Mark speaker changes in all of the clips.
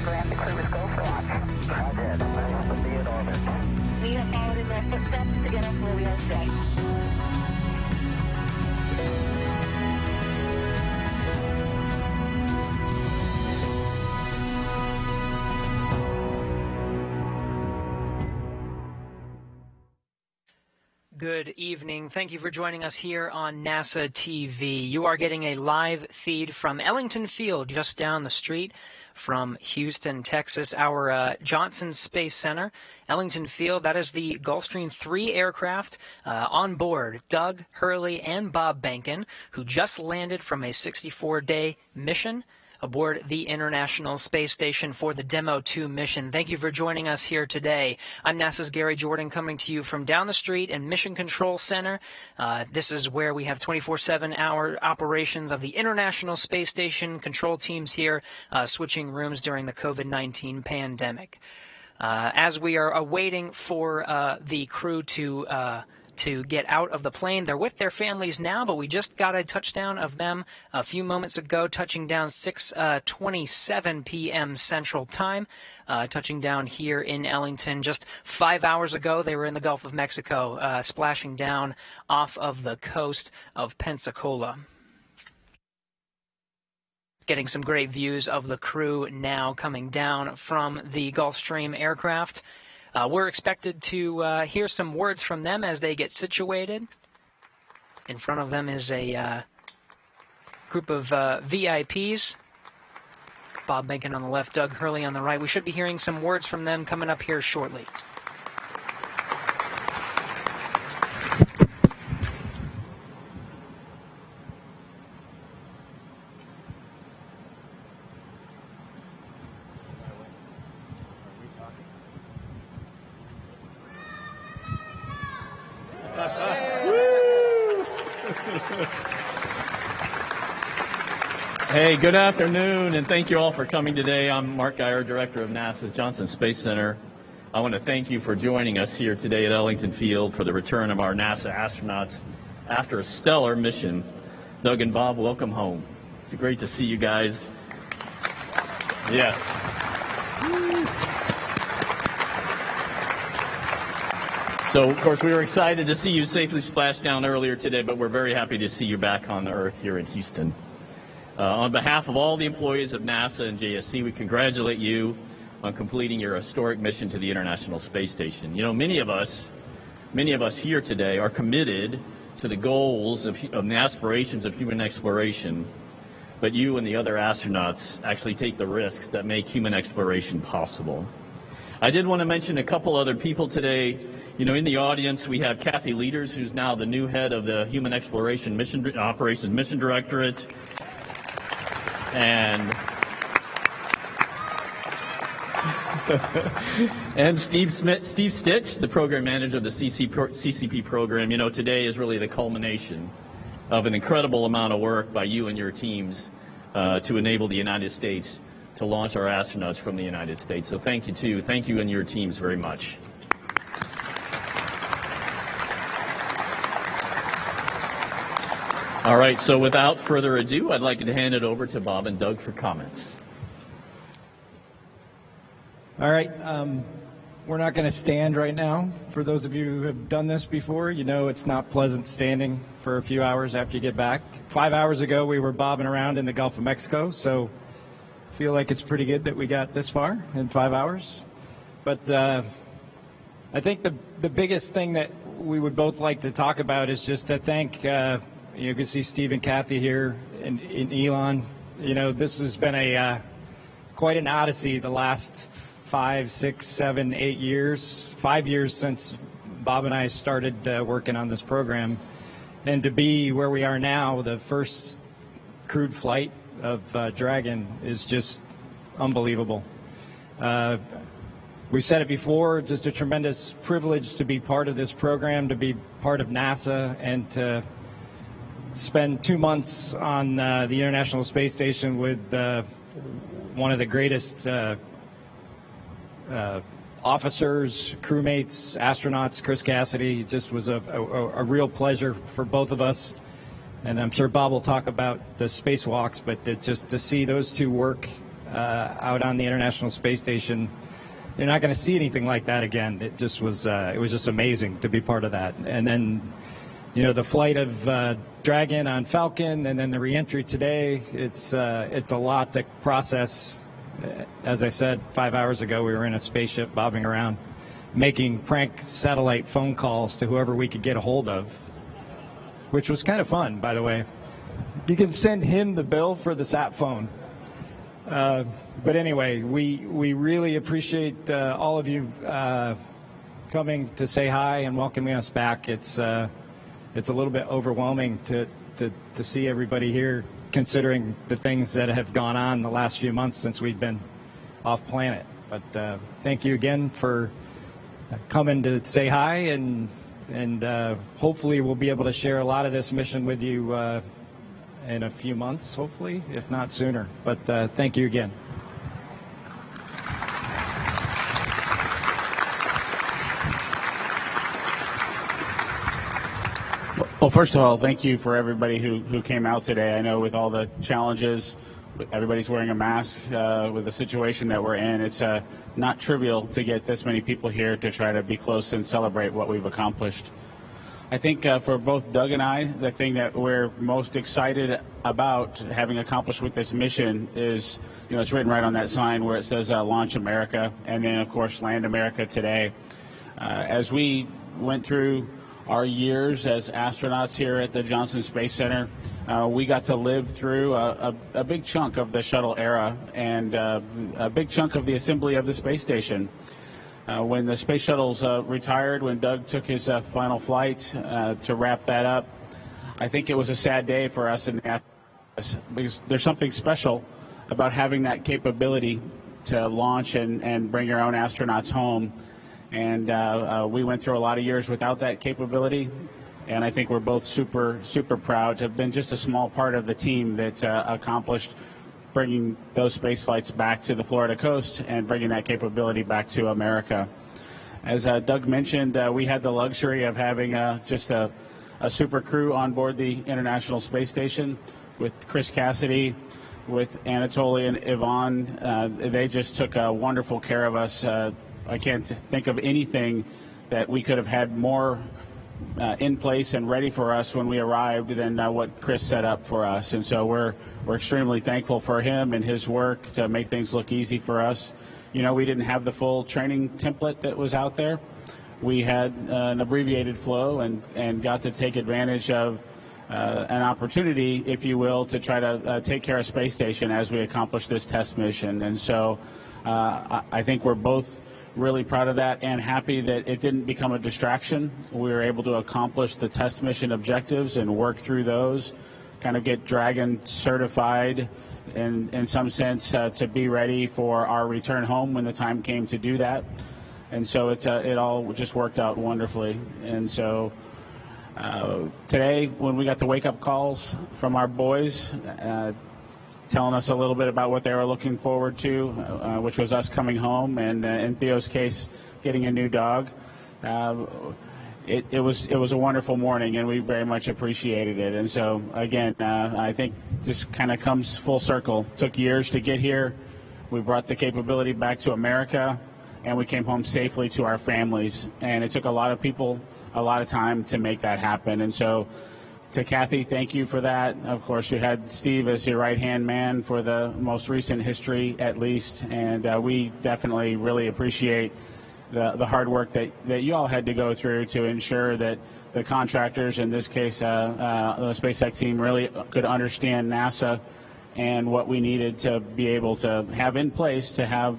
Speaker 1: grant the crew is go for launch. Roger, nice to be in orbit. We have followed in their footsteps to get us where we are today.
Speaker 2: Good evening. Thank you for joining us here on NASA TV. You are getting a live feed from Ellington Field, just down the street from Houston, Texas, our Johnson Space Center. Ellington Field, that is the Gulfstream 3 aircraft on board Doug, Hurley, and Bob Behnken, who just landed from a 64-day mission aboard the International Space Station for the Demo 2 mission. Thank you for joining us here today. I'm NASA's Gary Jordan, coming to you from down the street in Mission Control Center. This is where we have 24/7-hour operations of the International Space Station, control teams here switching rooms during the COVID-19 pandemic. As we are awaiting for the crew to get out of the plane. They're with their families now, but we just got a touchdown of them a few moments ago, touching down 6:27 p.m. Central Time, touching down here in Ellington. Just 5 hours ago, they were in the Gulf of Mexico, splashing down off of the coast of Pensacola. Getting some great views of the crew now coming down from the Gulfstream aircraft. We're expected to hear some words from them as they get situated. In front of them is a group of VIPs. Bob Behnken on the left, Doug Hurley on the right. We should be hearing some words from them coming up here shortly.
Speaker 3: Hey, good afternoon, and thank you all for coming today. I'm Mark Geyer, Director of NASA's Johnson Space Center. I want to thank you for joining us here today at Ellington Field for the return of our NASA astronauts after a stellar mission. Doug and Bob, welcome home. It's great to see you guys. Yes. So, of course, we were excited to see you safely splash down earlier today, but we're very happy to see you back on the Earth here in Houston. On behalf of all the employees of NASA and JSC, we congratulate you on completing your historic mission to the International Space Station. You know, many of us here today are committed to the goals of the aspirations of human exploration, but you and the other astronauts actually take the risks that make human exploration possible. I did want to mention a couple other people today. You know, in the audience, we have Kathy Leaders, who's now the new head of the Human Exploration Operations Mission Directorate. And Steve Stitch, the program manager of the CCP program. You know, today is really the culmination of an incredible amount of work by you and your teams to enable the United States to launch our astronauts from the United States. So thank you and your teams very much. All right, so without further ado, I'd like to hand it over to Bob and Doug for comments.
Speaker 4: All right, we're not going to stand right now. For those of you who have done this before, you know it's not pleasant standing for a few hours after you get back. 5 hours ago, we were bobbing around in the Gulf of Mexico, so I feel like it's pretty good that we got this far in 5 hours. But I think the biggest thing that we would both like to talk about is just to thank you can see Steve and Kathy here and Elon. You know, this has been quite an odyssey the last 5, 6, 7, 8 years, 5 years since Bob and I started working on this program. And to be where we are now, the first crewed flight of Dragon is just unbelievable. We've said it before, just a tremendous privilege to be part of this program, to be part of NASA, and to spend 2 months on the International Space Station with one of the greatest officers, crewmates, astronauts, Chris Cassidy. It just was a real pleasure for both of us. And I'm sure Bob will talk about the spacewalks, but just to see those two work out on the International Space Station. You're not going to see anything like that again. It just was it was just amazing to be part of that. And then, you know, the flight of Dragon on Falcon, and then the reentry today. It's a lot to process. As I said 5 hours ago, we were in a spaceship bobbing around, making prank satellite phone calls to whoever we could get a hold of, which was kind of fun, by the way. You can send him the bill for the sat phone. But anyway, we really appreciate all of you coming to say hi and welcoming us back. It's a little bit overwhelming to see everybody here, considering the things that have gone on the last few months since we've been off planet. But thank you again for coming to say hi, and hopefully we'll be able to share a lot of this mission with you in a few months, hopefully, if not sooner. But thank you again.
Speaker 5: Well, first of all, thank you for everybody who came out today. I know with all the challenges, everybody's wearing a mask with the situation that we're in. It's not trivial to get this many people here to try to be close and celebrate what we've accomplished. I think for both Doug and I, the thing that we're most excited about having accomplished with this mission is, you know, it's written right on that sign where it says Launch America, and then, of course, Land America today. As we went through our years as astronauts here at the Johnson Space Center, we got to live through a big chunk of the shuttle era and a big chunk of the assembly of the space station. When the space shuttles retired, when Doug took his final flight to wrap that up, I think it was a sad day for us in the because there's something special about having that capability to launch and bring your own astronauts home. And we went through a lot of years without that capability, and I think we're both super proud to have been just a small part of the team that accomplished bringing those space flights back to the Florida coast and bringing that capability back to America. As Doug mentioned, we had the luxury of having just a super crew on board the International Space Station with Chris Cassidy, with Anatoly and Yvonne. They just took wonderful care of us. I can't think of anything that we could have had more in place and ready for us when we arrived than what Chris set up for us. And so we're extremely thankful for him and his work to make things look easy for us. You know, we didn't have the full training template that was out there. We had an abbreviated flow and got to take advantage of an opportunity, if you will, to try to take care of Space Station as we accomplish this test mission. And so I think we're both really proud of that and happy that it didn't become a distraction. We were able to accomplish the test mission objectives and work through those, kind of get Dragon certified in some sense to be ready for our return home when the time came to do that. And so it all just worked out wonderfully. And so today, when we got the wake-up calls from our boys, telling us a little bit about what they were looking forward to, which was us coming home, and in Theo's case, getting a new dog. It was a wonderful morning, and we very much appreciated it. And so, again, I think this kind of comes full circle. Took years to get here. We brought the capability back to America, and we came home safely to our families. And it took a lot of people a lot of time to make that happen. And so, to Kathy, thank you for that. Of course, you had Steve as your right-hand man for the most recent history, at least, and we definitely really appreciate the hard work that you all had to go through to ensure that the contractors, in this case the SpaceX team, really could understand NASA and what we needed to be able to have in place to have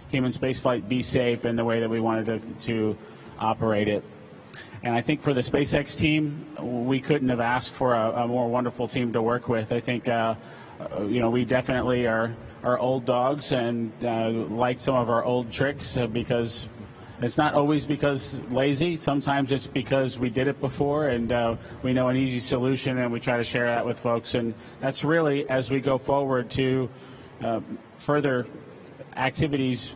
Speaker 5: human spaceflight be safe in the way that we wanted to operate it. And I think for the SpaceX team, we couldn't have asked for a more wonderful team to work with. I think, you know, we definitely are old dogs and like some of our old tricks because it's not always because lazy. Sometimes it's because we did it before and we know an easy solution, and we try to share that with folks. And that's really, as we go forward to further activities,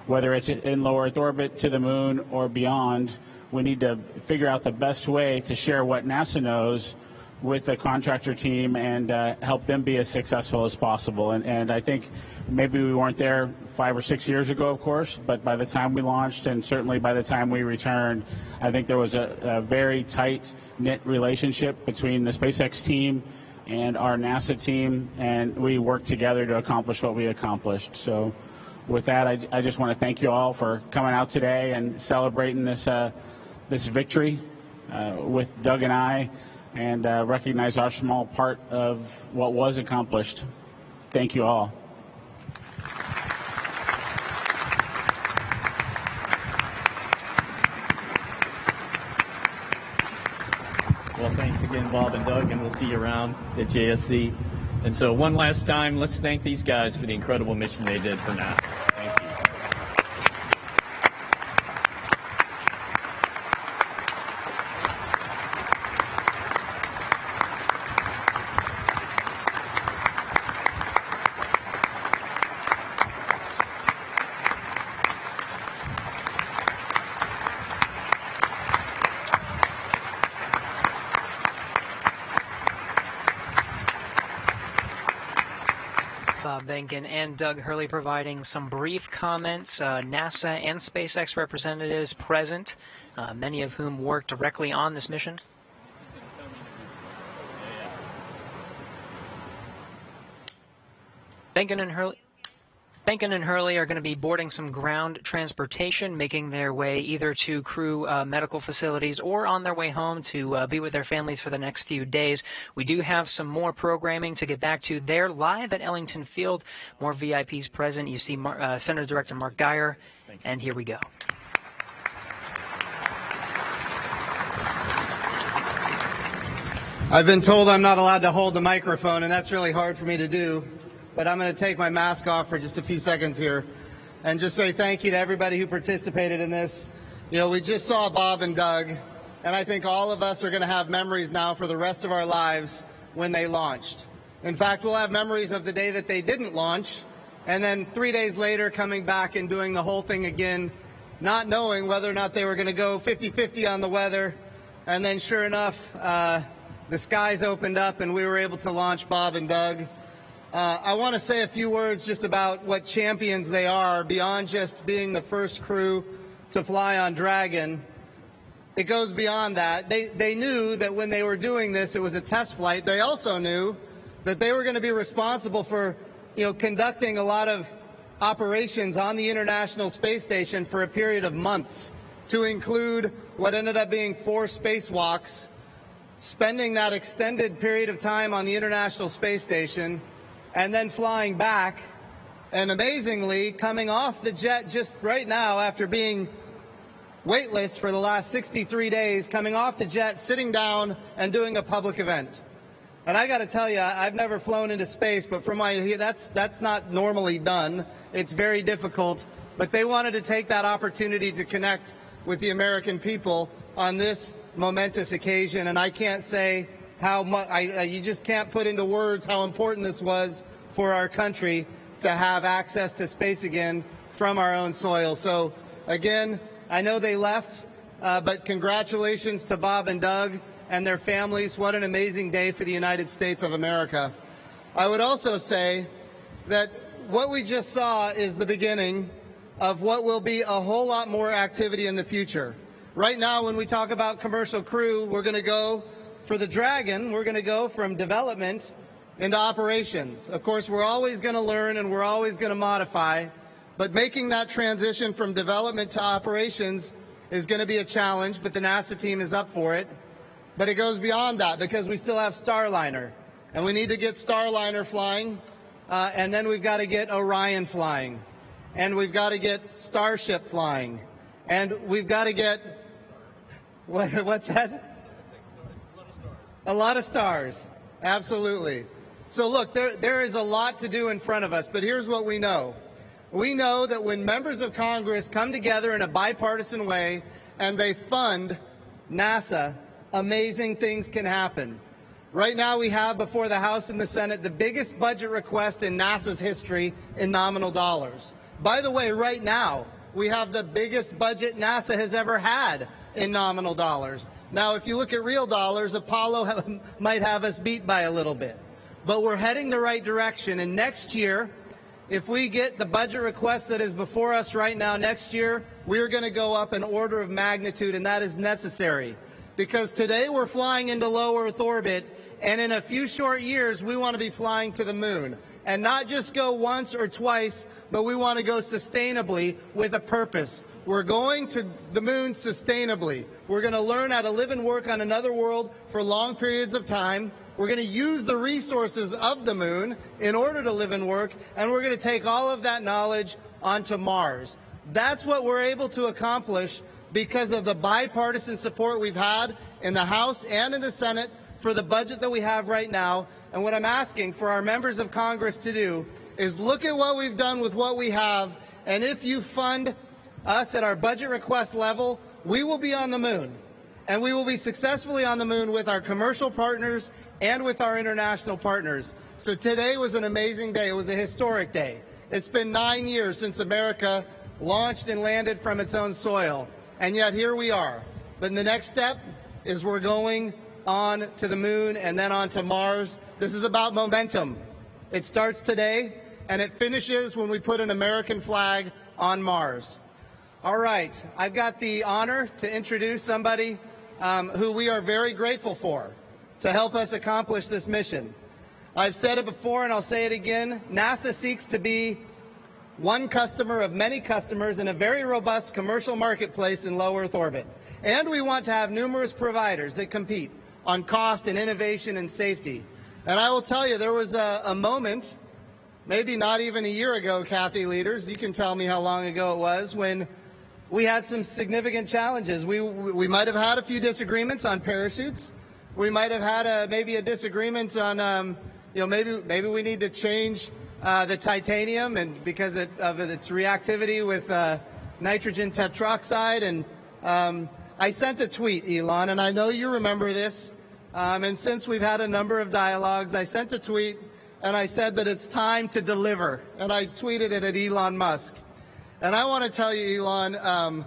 Speaker 5: whether it's in low Earth orbit, to the moon, or beyond, we need to figure out the best way to share what NASA knows with the contractor team and help them be as successful as possible. And I think maybe we weren't there 5 or 6 years ago, of course, but by the time we launched and certainly by the time we returned, I think there was a very tight-knit relationship between the SpaceX team and our NASA team, and we worked together to accomplish what we accomplished. So with that, I just want to thank you all for coming out today and celebrating this victory with Doug and I, and recognize our small part of what was accomplished. Thank you all.
Speaker 3: Well, thanks again, Bob and Doug, and we'll see you around at JSC. And so one last time, let's thank these guys for the incredible mission they did for NASA. Thank you.
Speaker 2: Bob Behnken and Doug Hurley providing some brief comments. NASA and SpaceX representatives present, many of whom worked directly on this mission. Behnken and Hurley are going to be boarding some ground transportation, making their way either to crew medical facilities or on their way home to be with their families for the next few days. We do have some more programming to get back to. They're live at Ellington Field. More VIPs present. You see Senator Director Mark Geyer, and here we go.
Speaker 6: I've been told I'm not allowed to hold the microphone, and that's really hard for me to do. But I'm going to take my mask off for just a few seconds here and just say thank you to everybody who participated in this. You know, we just saw Bob and Doug, and I think all of us are going to have memories now for the rest of our lives when they launched. In fact, we'll have memories of the day that they didn't launch, and then 3 days later coming back and doing the whole thing again, not knowing whether or not they were going to go 50-50 on the weather. And then sure enough, the skies opened up and we were able to launch Bob and Doug. I want to say a few words just about what champions they are beyond just being the first crew to fly on Dragon. It goes beyond that. They knew that when they were doing this, it was a test flight. They also knew that they were going to be responsible for, conducting a lot of operations on the International Space Station for a period of months, to include what ended up being 4 spacewalks, spending that extended period of time on the International Space Station, and then flying back, and amazingly coming off the jet just right now after being weightless for the last 63 days, coming off the jet, sitting down, and doing a public event. And I got to tell you, I've never flown into space, but from that's not normally done. It's very difficult. But they wanted to take that opportunity to connect with the American people on this momentous occasion, and I can't say how much, you just can't put into words how important this was for our country to have access to space again from our own soil. So again, I know they left, but congratulations to Bob and Doug and their families. What an amazing day for the United States of America. I would also say that what we just saw is the beginning of what will be a whole lot more activity in the future. Right now, when we talk about commercial crew, we're going to go for the Dragon, we're going to go from development into operations. Of course, we're always going to learn and we're always going to modify, but making that transition from development to operations is going to be a challenge, but the NASA team is up for it. But it goes beyond that because we still have Starliner, and we need to get Starliner flying, and then we've got to get Orion flying, and we've got to get Starship flying, and we've got to get, what's that? A lot of stars, absolutely. So look, there is a lot to do in front of us, but here's what we know. We know that when members of Congress come together in a bipartisan way and they fund NASA, amazing things can happen. Right now we have before the House and the Senate the biggest budget request in NASA's history in nominal dollars. By the way, right now we have the biggest budget NASA has ever had in nominal dollars. Now, if you look at real dollars, Apollo might have us beat by a little bit. But we're heading the right direction, and next year, if we get the budget request that is before us right now, next year, we're going to go up an order of magnitude, and that is necessary. Because today we're flying into low Earth orbit, and in a few short years, we want to be flying to the moon. And not just go once or twice, but we want to go sustainably with a purpose. We're going to the moon sustainably. We're going to learn how to live and work on another world for long periods of time. We're going to use the resources of the moon in order to live and work, and we're going to take all of that knowledge onto Mars. That's what we're able to accomplish because of the bipartisan support we've had in the House and in the Senate for the budget that we have right now. And what I'm asking for our members of Congress to do is look at what we've done with what we have, and if you fund us at our budget request level, we will be on the moon. And we will be successfully on the moon with our commercial partners and with our international partners. So today was an amazing day. It was a historic day. It's been 9 years since America launched and landed from its own soil. And yet here we are. But the next step is we're going on to the moon and then on to Mars. This is about momentum. It starts today and it finishes when we put an American flag on Mars. All right, I've got the honor to introduce somebody who we are very grateful for to help us accomplish this mission. I've said it before and I'll say it again. NASA seeks to be one customer of many customers in a very robust commercial marketplace in low Earth orbit. And we want to have numerous providers that compete on cost and innovation and safety. And I will tell you, there was a moment, maybe not even a year ago, Kathy, leaders, you can tell me how long ago it was, when we had some significant challenges. We might have had a few disagreements on parachutes. We might have had maybe a disagreement on, maybe we need to change the titanium and because of its reactivity with nitrogen tetroxide. And I sent a tweet, Elon, and I know you remember this. And since we've had a number of dialogues, I sent a tweet and I said that it's time to deliver. And I tweeted it at Elon Musk. And I want to tell you, Elon,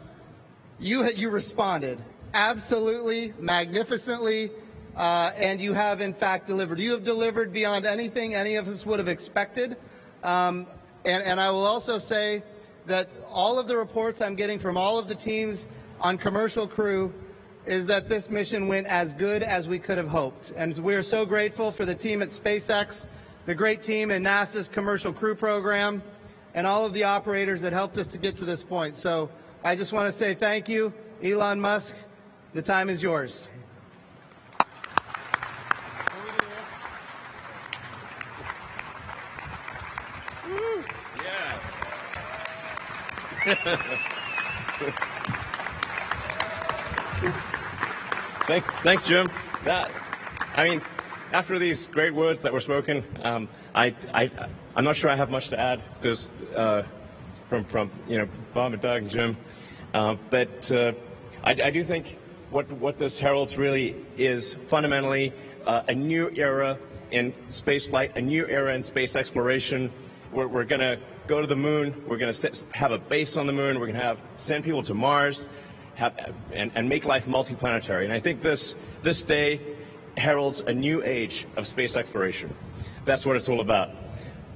Speaker 6: you responded absolutely magnificently, and you have in fact delivered. You have delivered beyond anything any of us would have expected. And I will also say that all of the reports I'm getting from all of the teams on Commercial Crew is that this mission went as good as we could have hoped. And we are so grateful for the team at SpaceX, the great team in NASA's Commercial Crew program, and all of the operators that helped us to get to this point. So I just want to say thank you, Elon Musk. The time is yours.
Speaker 7: Thanks, Jim. After these great words that were spoken, I'm not sure I have much to add. There's from Bob and Doug and Jim, but I do think what this heralds really is fundamentally a new era in space flight, a new era in space exploration. We're going to go to the moon. We're going to have a base on the moon. We're going to send people to Mars, and make life multiplanetary. And I think this day heralds a new age of space exploration. That's what it's all about.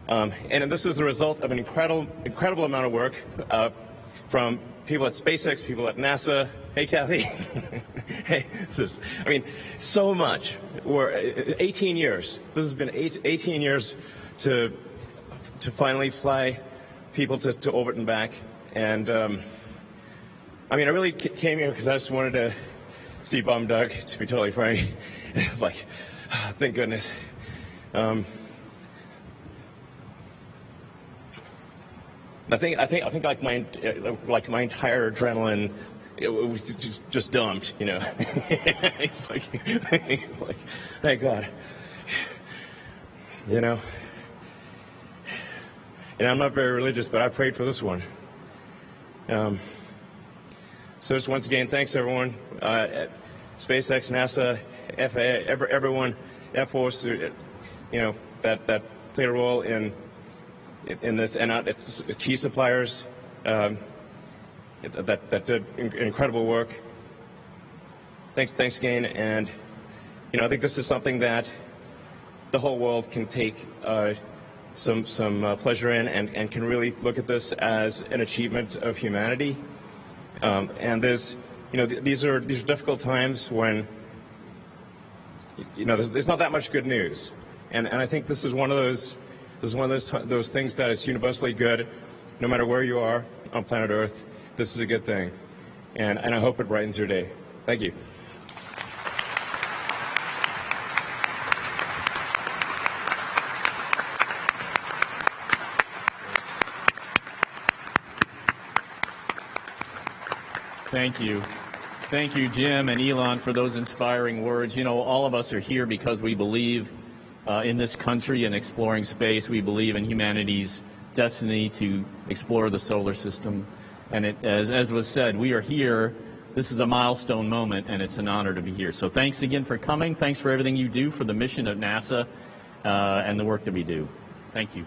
Speaker 7: And this is the result of an incredible amount of work from people at SpaceX, people at NASA. Hey, Kathy. Hey, so much. We're 18 years. This has been 18 years to finally fly people to orbit and back. And I really came here because I just wanted to see Bob and Doug, to be totally frank. It was like, oh, thank goodness. I think like my entire adrenaline, it was just dumped, It's like, thank God, And I'm not very religious, but I prayed for this one. So just once again, thanks everyone at SpaceX, NASA, FAA, everyone, Air Force, that played a role in this, and it's key suppliers that did incredible work. thanks again. And I think this is something that the whole world can take some pleasure in, and can really look at this as an achievement of humanity. And these are difficult times when there's not that much good news, and I think this is one of those things that is universally good, no matter where you are on planet Earth. This is a good thing, and I hope it brightens your day. Thank you.
Speaker 3: Thank you. Thank you, Jim and Elon, for those inspiring words. All of us are here because we believe in this country and exploring space. We believe in humanity's destiny to explore the solar system. And as was said, we are here. This is a milestone moment, and it's an honor to be here. So thanks again for coming. Thanks for everything you do for the mission of NASA and the work that we do. Thank you.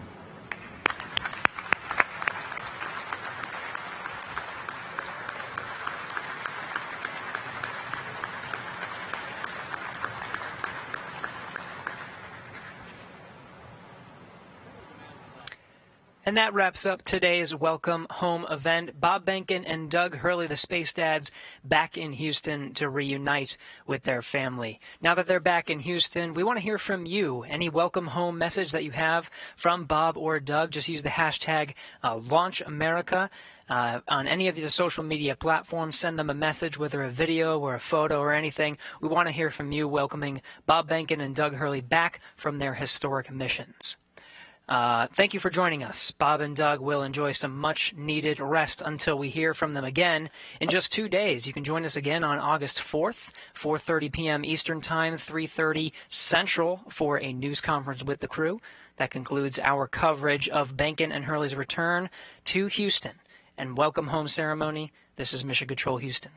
Speaker 2: And that wraps up today's Welcome Home event. Bob Behnken and Doug Hurley, the Space Dads, back in Houston to reunite with their family. Now that they're back in Houston, we want to hear from you. Any welcome home message that you have from Bob or Doug, just use the hashtag LaunchAmerica on any of the social media platforms. Send them a message, whether a video or a photo or anything. We want to hear from you welcoming Bob Behnken and Doug Hurley back from their historic missions. Thank you for joining us. Bob and Doug will enjoy some much-needed rest until we hear from them again in just 2 days. You can join us again on August 4th, 4:30 p.m. Eastern Time, 3:30 Central, for a news conference with the crew. That concludes our coverage of Behnken and Hurley's return to Houston and welcome home ceremony. This is Mission Control Houston.